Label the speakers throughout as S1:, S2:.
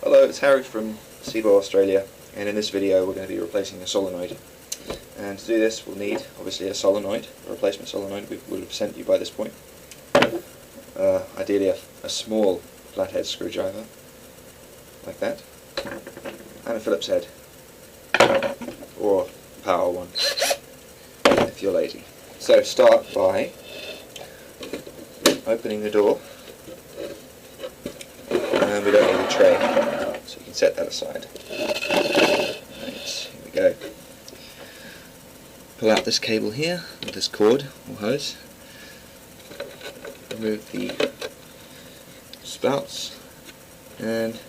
S1: Hello, it's Harry from Seaboard, Australia, and in this video we're going to be replacing a solenoid. And to do this we'll need obviously a solenoid, a replacement solenoid. We would have sent you by this point. Ideally a small flathead screwdriver, like that, and a Phillips head, or a power one, if you're lazy. So start by opening the door, and we don't need a tray, so you can set that aside. Right, here we go. Pull out this cable here, with this cord or hose. Remove the spouts, and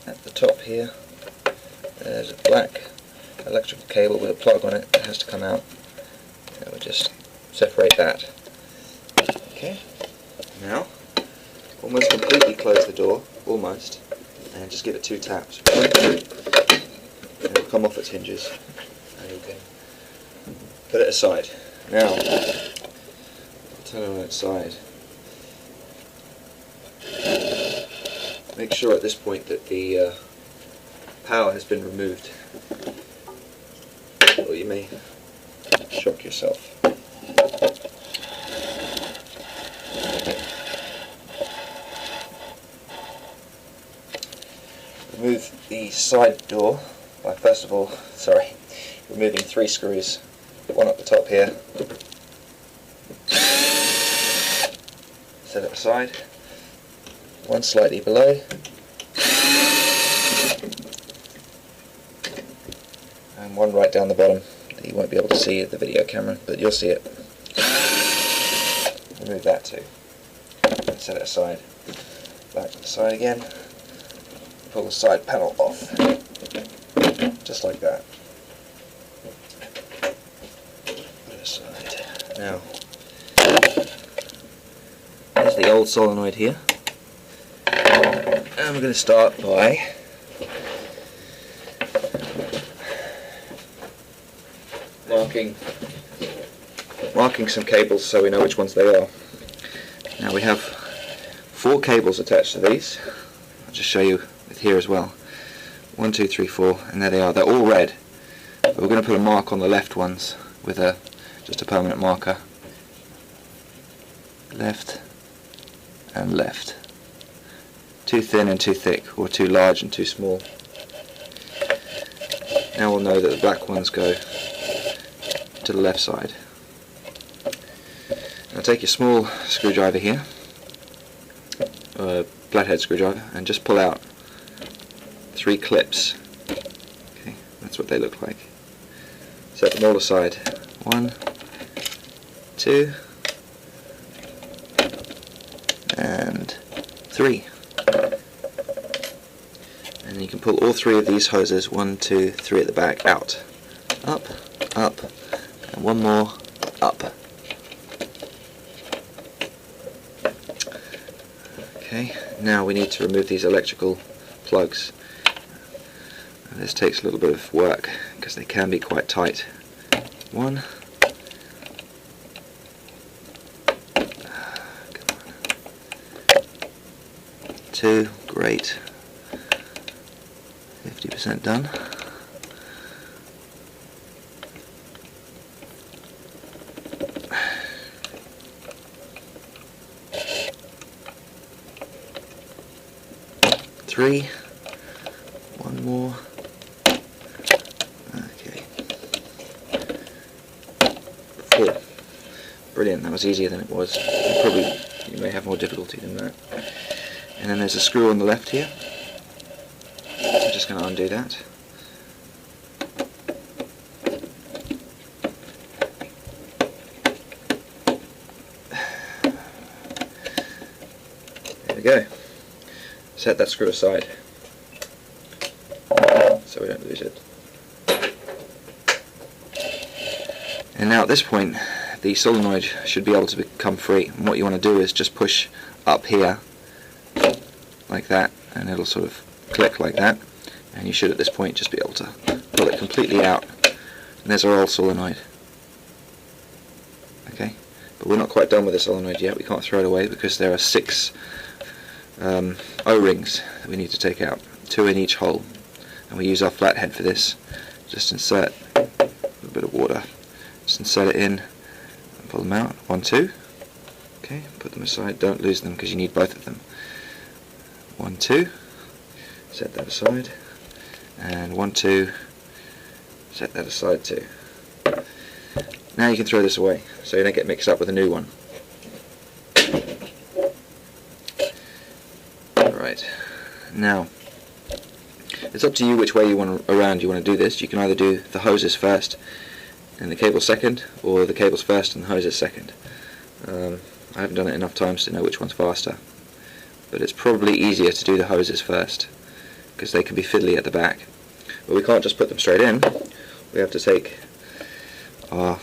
S1: at the top here there's a black electrical cable with a plug on it that has to come out, and we'll just separate that. Okay, now almost completely close the door, almost, and just give it 2 taps. And it'll come off its hinges, and you can put it aside. Now, I'll turn it on its side. Make sure at this point that the power has been removed, or you may shock yourself. Remove the side door by first of all, removing 3 screws. One at the top here. Set it aside. One slightly below. And one right down the bottom that you won't be able to see at the video camera, but you'll see it. Remove that too. And set it aside. Back to the side again. Pull the side panel off, just like that. Put it aside. Now, here's the old solenoid here, and we're going to start by marking some cables so we know which ones they are. Now we have 4 cables attached to these. I'll just show you with here as well. 1, 2, 3, 4, and there they are. They're all red. But we're going to put a mark on the left ones with just a permanent marker. Left and left. Too thin and too thick, or too large and too small. Now we'll know that the black ones go to the left side. Now take your small screwdriver here, flathead screwdriver, and just pull out 3 clips. Okay, that's what they look like. Set them all aside. 1, 2, and 3. And you can pull all 3 of these hoses, 1, 2, 3 at the back, out. Up, up, and one more, up. Okay, now we need to remove these electrical plugs. This takes a little bit of work because they can be quite tight. 1. Come on. 2. Great. 50% done. 3. 1 more. Okay. 4. Brilliant, that was easier than it was. You may have more difficulty than that. And then there's a screw on the left here. I'm just going to undo that. There we go. Set that screw aside so we don't lose it. And now at this point the solenoid should be able to become free, and what you want to do is just push up here like that, and it'll sort of click like that, and you should at this point just be able to pull it completely out, and there's our old solenoid. Okay, but we're not quite done with the solenoid yet. We can't throw it away because there are 6 O-rings that we need to take out. 2 in each hole, and we use our flathead for this. Just insert a little bit of water, just insert it in and pull them out. 1, 2. Okay, put them aside, don't lose them because you need both of them. 1, 2, set that aside, and 1, 2, set that aside too. Now you can throw this away so you don't get mixed up with a new one. Alright, now it's up to you which way you want to do this. You can either do the hoses first and the cable second, or the cables first and the hoses second. I haven't done it enough times to know which one's faster, but it's probably easier to do the hoses first because they can be fiddly at the back. But we can't just put them straight in. We have to take our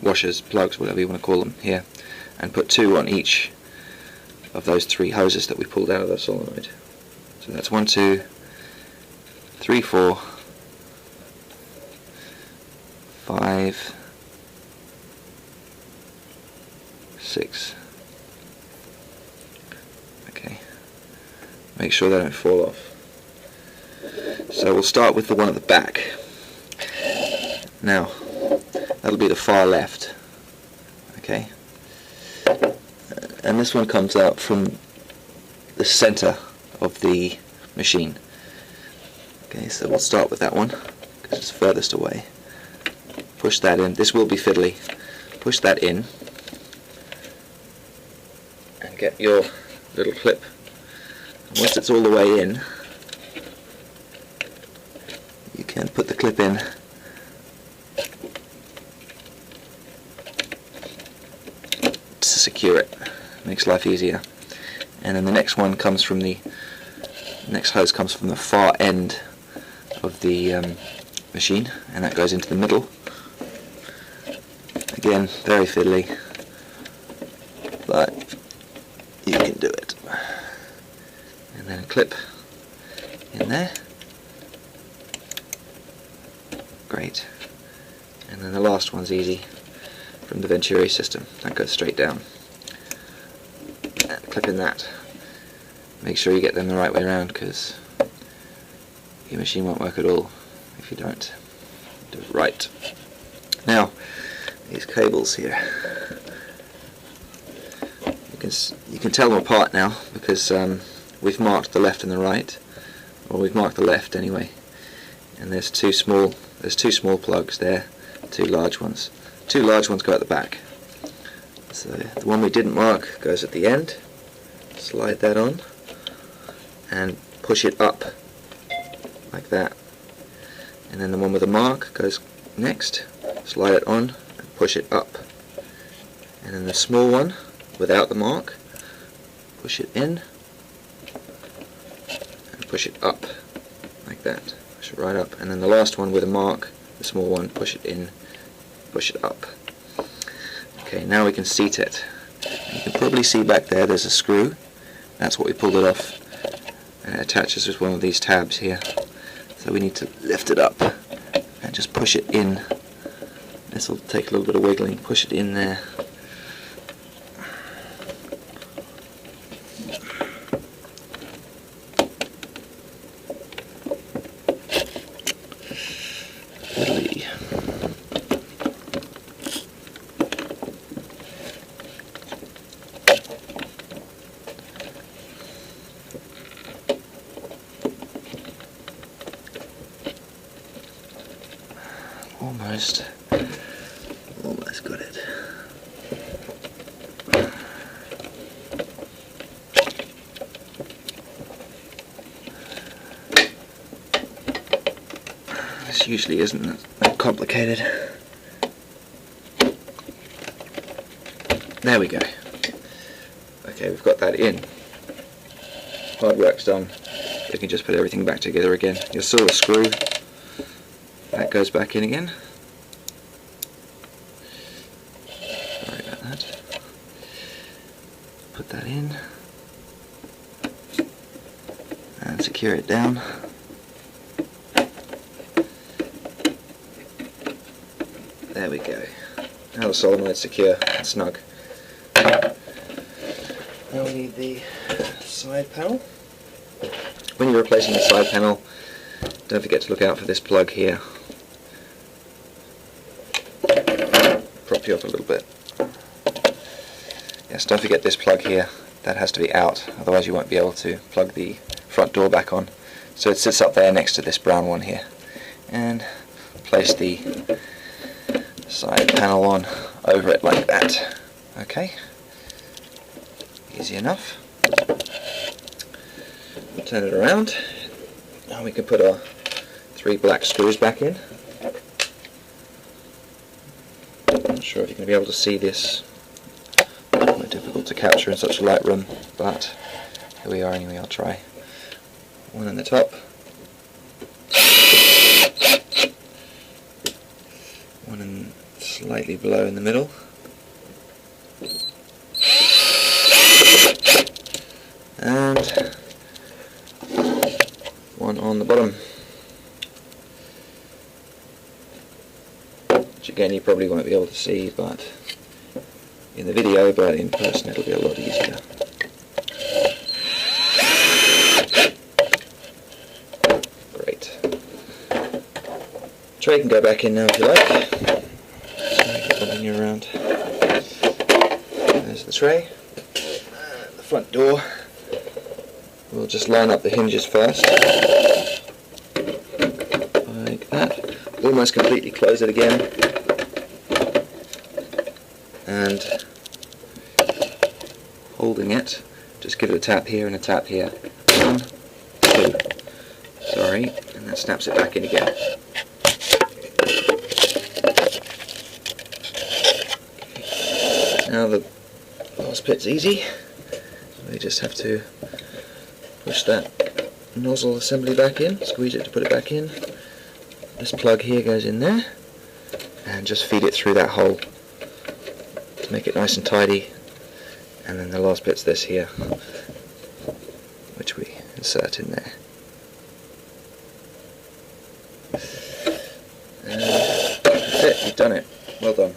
S1: washers, plugs, whatever you want to call them, here, and put 2 on each of those 3 hoses that we pulled out of the solenoid. So that's 1, 2, 3, 4, 5, 6. Okay, make sure they don't fall off. So we'll start with the one at the back. Now, that'll be the far left. Okay, and this one comes out from the center of the machine. Okay, so we'll start with that one because it's furthest away. Push that in. This will be fiddly. Push that in and get your little clip. And once it's all the way in, you can put the clip in to secure it. Makes life easier. And then the next one comes from the next hose comes from the far end of the machine, and that goes into the middle. Again, very fiddly, but you can do it. And then a clip in there. Great. And then the last one's easy, from the Venturi system. That goes straight down. And clip in that. Make sure you get them the right way around, because your machine won't work at all if you don't do it right. Now, these cables here, you can tell them apart now because we've marked the left and the right, or we've marked the left anyway. And there's two small plugs there, 2 large ones. 2 large ones go at the back. So the one we didn't mark goes at the end. Slide that on and push it up like that. And then the one with the mark goes next. Slide it on and push it up. And then the small one without the mark, push it in and push it up like that. Push it right up. And then the last one with a mark, the small one, push it in, push it up. Okay, now we can seat it. You can probably see back there there's a screw. That's what we pulled it off, and it attaches with one of these tabs here. So we need to lift it up and just push it in. This will take a little bit of wiggling. Push it in there. Fiddly. Almost got it. This usually isn't that complicated. There we go. Okay, we've got that in. Hard work's done. We can just put everything back together again. You'll saw the screw. That goes back in again. Sorry about that. Put that in and secure it down. There we go. Now the solenoid's secure and snug. Now we need the side panel. When you're replacing the side panel, don't forget to look out for this plug here. Prop you up a little bit. Yes, don't forget this plug here. That has to be out, otherwise you won't be able to plug the front door back on. So it sits up there next to this brown one here. And place the side panel on over it like that. Okay, easy enough. Turn it around, and we can put our 3 black screws back in. Not sure if you're going to be able to see this. Quite difficult to capture in such a light room, but here we are anyway. I'll try. One on the top, one slightly below in the middle, and one on the bottom, which again you probably won't be able to see but in the video, but in person it'll be a lot easier. Great. Tray can go back in now if you like. So get that in you around. There's the tray. The front door. We'll just line up the hinges first. Like that. Almost completely close it again. And holding it, just give it a tap here and a tap here. 1, 2. Sorry, and that snaps it back in again. Now the last bit's easy. We just have to push that nozzle assembly back in, squeeze it to put it back in. This plug here goes in there, and just feed it through that hole to make it nice and tidy. And then the last bit's this here, which we insert in there. And that's it, you've done it. Well done.